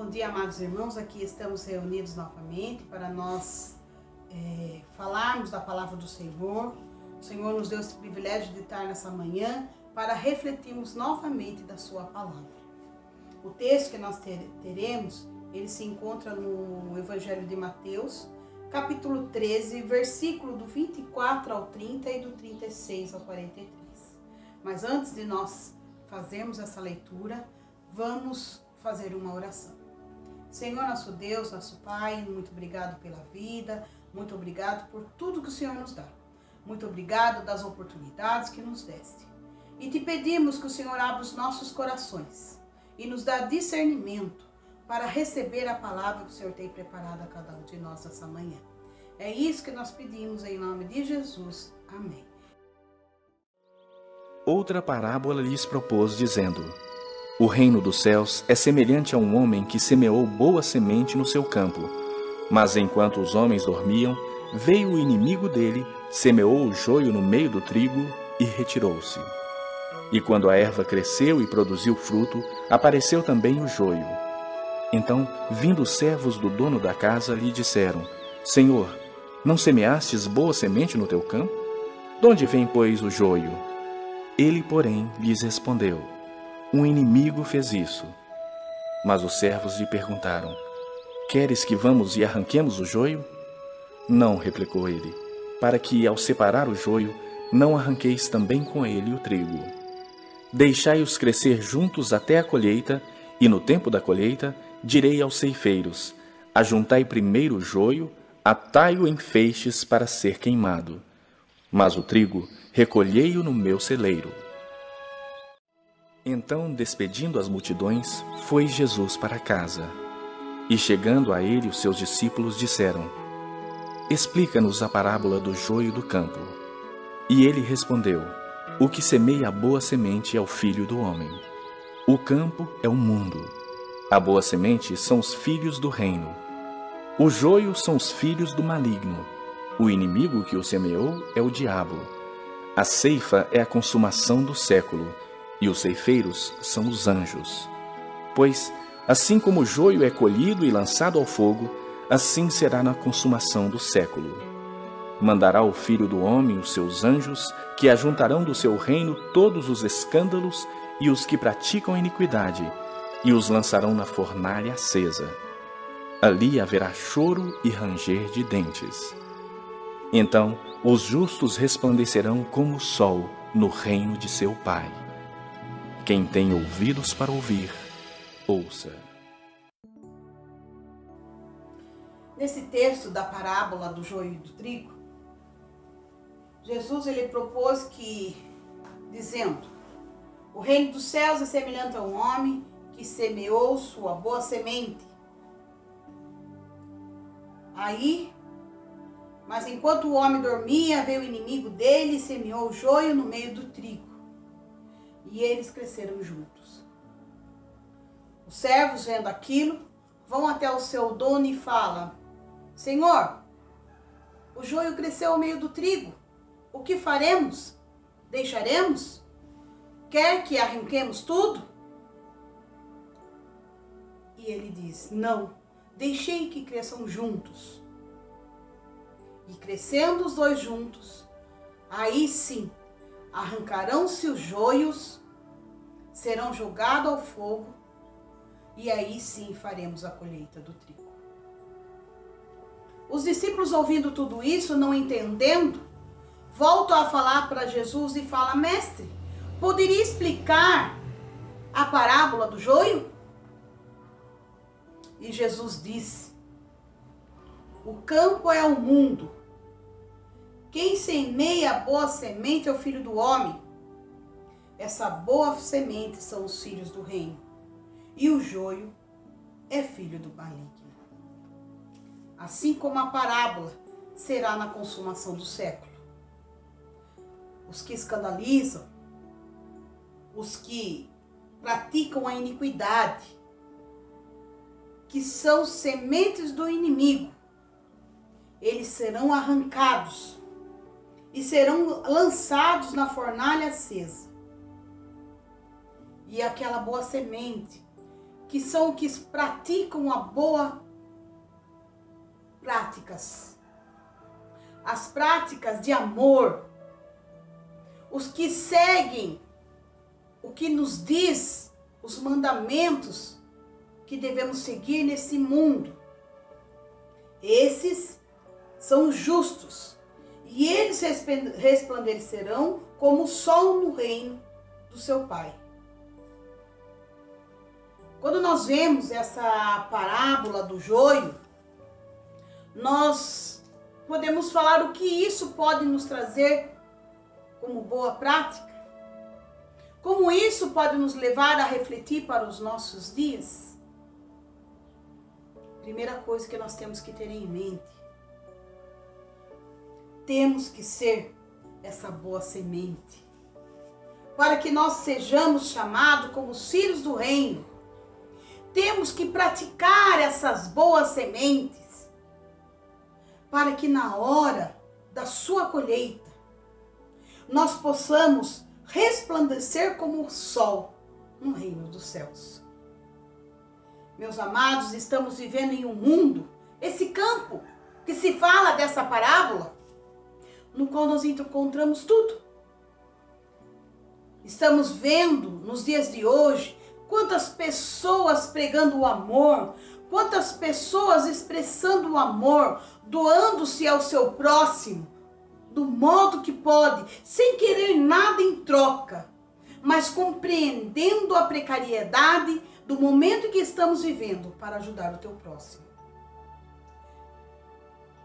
Bom dia, amados irmãos. Aqui estamos reunidos novamente para nós falarmos da palavra do Senhor. O Senhor nos deu esse privilégio de estar nessa manhã para refletirmos novamente da sua palavra. O texto que nós teremos, ele se encontra no Evangelho de Mateus, capítulo 13, versículo do 24 ao 30 e do 36 ao 43. Mas antes de nós fazermos essa leitura, vamos fazer uma oração. Senhor, nosso Deus, nosso Pai, muito obrigado pela vida, muito obrigado por tudo que o Senhor nos dá. Muito obrigado das oportunidades que nos deste. E te pedimos que o Senhor abra os nossos corações e nos dá discernimento para receber a palavra que o Senhor tem preparado a cada um de nós essa manhã. É isso que nós pedimos em nome de Jesus. Amém. Outra parábola lhes propôs, dizendo: O reino dos céus é semelhante a um homem que semeou boa semente no seu campo. Mas enquanto os homens dormiam, veio o inimigo dele, semeou o joio no meio do trigo e retirou-se. E quando a erva cresceu e produziu fruto, apareceu também o joio. Então, vindo os servos do dono da casa, lhe disseram: Senhor, não semeastes boa semente no teu campo? De onde vem, pois, o joio? Ele, porém, lhes respondeu: Um inimigo fez isso. Mas os servos lhe perguntaram: Queres que vamos e arranquemos o joio? Não, replicou ele, para que, ao separar o joio, não arranqueis também com ele o trigo. Deixai-os crescer juntos até a colheita, e no tempo da colheita direi aos ceifeiros: Ajuntai primeiro o joio, atai-o em feixes para ser queimado. Mas o trigo recolhei-o no meu celeiro. Então, despedindo as multidões, foi Jesus para casa. E chegando a ele, os seus discípulos disseram: Explica-nos a parábola do joio do campo. E ele respondeu: O que semeia a boa semente é o Filho do homem. O campo é o mundo. A boa semente são os filhos do reino. O joio são os filhos do maligno. O inimigo que o semeou é o diabo. A ceifa é a consumação do século, e os ceifeiros são os anjos. Pois, assim como o joio é colhido e lançado ao fogo, assim será na consumação do século. Mandará o Filho do homem os seus anjos, que ajuntarão do seu reino todos os escândalos e os que praticam iniquidade, e os lançarão na fornalha acesa. Ali haverá choro e ranger de dentes. Então os justos resplandecerão como o sol no reino de seu Pai. Quem tem ouvidos para ouvir, ouça. Nesse texto da parábola do joio e do trigo, Jesus ele propôs que, dizendo: O reino dos céus é semelhante a um homem que semeou sua boa semente. Mas enquanto o homem dormia, veio o inimigo dele e semeou o joio no meio do trigo. E eles cresceram juntos. Os servos, vendo aquilo, vão até o seu dono e falam: Senhor, o joio cresceu ao meio do trigo. O que faremos? Deixaremos? Quer que arranquemos tudo? E ele diz: Não, deixei que cresçam juntos. E crescendo os dois juntos, aí sim, arrancarão-se os joios, serão jogados ao fogo, e aí sim faremos a colheita do trigo. Os discípulos, ouvindo tudo isso, não entendendo, voltam a falar para Jesus e falam: Mestre, poderia explicar a parábola do joio? E Jesus disse: O campo é o mundo. Quem semeia a boa semente é o Filho do homem. Essa boa semente são os filhos do reino. E o joio é filho do maligno. Assim como a parábola será na consumação do século. Os que escandalizam, os que praticam a iniquidade, que são sementes do inimigo, eles serão arrancados e serão lançados na fornalha acesa. E aquela boa semente, que são os que praticam a boa práticas. As práticas de amor. Os que seguem o que nos diz os mandamentos que devemos seguir nesse mundo. Esses são os justos, e eles resplandecerão como o sol no reino do seu Pai. Quando nós vemos essa parábola do joio, nós podemos falar o que isso pode nos trazer como boa prática. Como isso pode nos levar a refletir para os nossos dias? Primeira coisa que nós temos que ter em mente. Temos que ser essa boa semente. Para que nós sejamos chamados como os filhos do reino. Temos que praticar essas boas sementes. Para que na hora da sua colheita, nós possamos resplandecer como o sol no reino dos céus. Meus amados, estamos vivendo em um mundo, esse campo que se fala dessa parábola, no qual nós encontramos tudo. Estamos vendo nos dias de hoje quantas pessoas pregando o amor, quantas pessoas expressando o amor, doando-se ao seu próximo, do modo que pode, sem querer nada em troca, mas compreendendo a precariedade do momento que estamos vivendo para ajudar o teu próximo.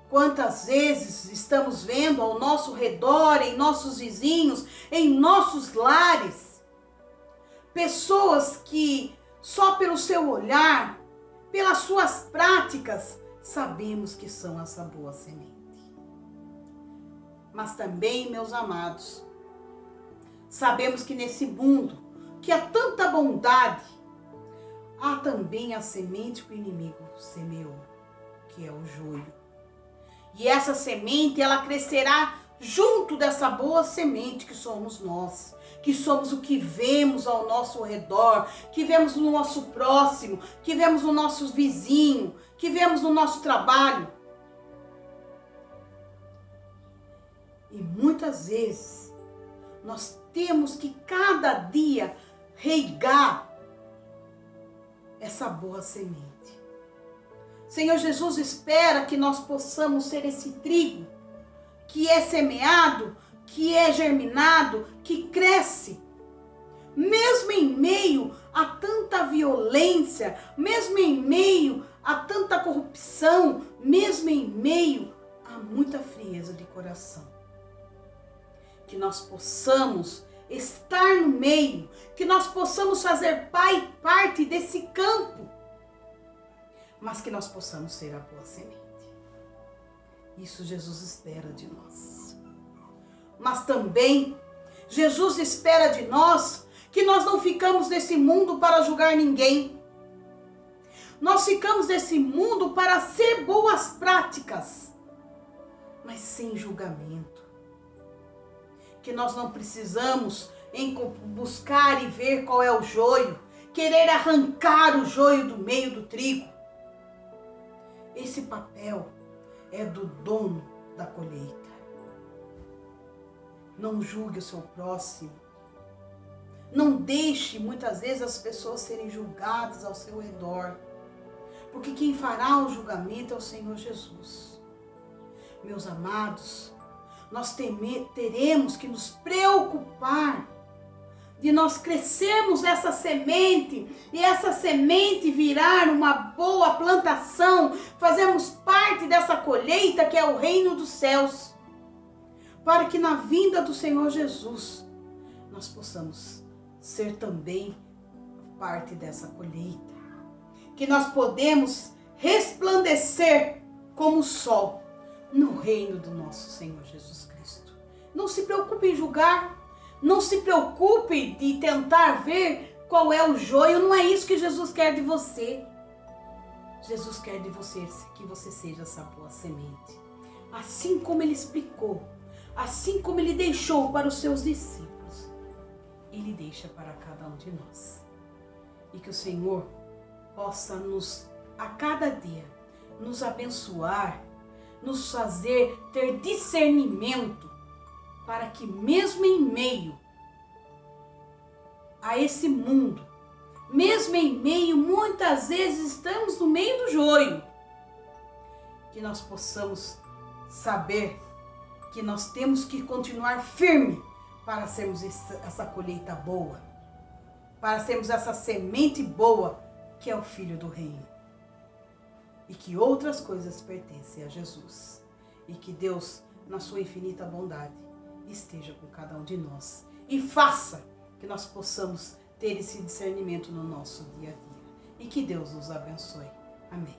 Quantas vezes estamos vendo ao nosso redor, em nossos vizinhos, em nossos lares, pessoas que só pelo seu olhar, pelas suas práticas, sabemos que são essa boa semente. Mas também, meus amados, sabemos que nesse mundo, que há tanta bondade, há também a semente que o inimigo semeou, que é o joio. E essa semente, ela crescerá junto dessa boa semente que somos nós, que somos o que vemos ao nosso redor, que vemos no nosso próximo, que vemos no nosso vizinho, que vemos no nosso trabalho. E muitas vezes nós temos que cada dia regar essa boa semente. Senhor Jesus espera que nós possamos ser esse trigo que é semeado, que é germinado, que cresce. Mesmo em meio a tanta violência, mesmo em meio a tanta corrupção, mesmo em meio a muita frieza de coração. Que nós possamos estar no meio, que nós possamos fazer parte desse campo, mas que nós possamos ser a boa semente. Isso Jesus espera de nós. Mas também Jesus espera de nós que nós não ficamos nesse mundo para julgar ninguém. Nós ficamos nesse mundo para ser boas práticas, mas sem julgamento. Que nós não precisamos buscar e ver qual é o joio, querer arrancar o joio do meio do trigo. Esse papel é do dono da colheita. Não julgue o seu próximo. Não deixe muitas vezes as pessoas serem julgadas ao seu redor, porque quem fará o julgamento é o Senhor Jesus. Meus amados, nós teremos que nos preocupar de nós crescermos essa semente e essa semente virar uma boa plantação, fazermos parte dessa colheita que é o reino dos céus, para que na vinda do Senhor Jesus nós possamos ser também parte dessa colheita, que nós podemos resplandecer como o sol no reino do nosso Senhor Jesus Cristo. Não se preocupe em julgar, não se preocupe de tentar ver qual é o joio, não é isso que Jesus quer de você. Jesus quer de você que você seja essa boa semente. Assim como Ele explicou, assim como Ele deixou para os seus discípulos, Ele deixa para cada um de nós. E que o Senhor possa a cada dia, nos abençoar, nos fazer ter discernimento, para que mesmo em meio a esse mundo, mesmo em meio, muitas vezes estamos no meio do joio, que nós possamos saber que nós temos que continuar firme para sermos essa colheita boa, para sermos essa semente boa que é o Filho do Reino. E que outras coisas pertencem a Jesus. E que Deus, na sua infinita bondade, esteja com cada um de nós. E faça que nós possamos ter esse discernimento no nosso dia a dia. E que Deus nos abençoe. Amém.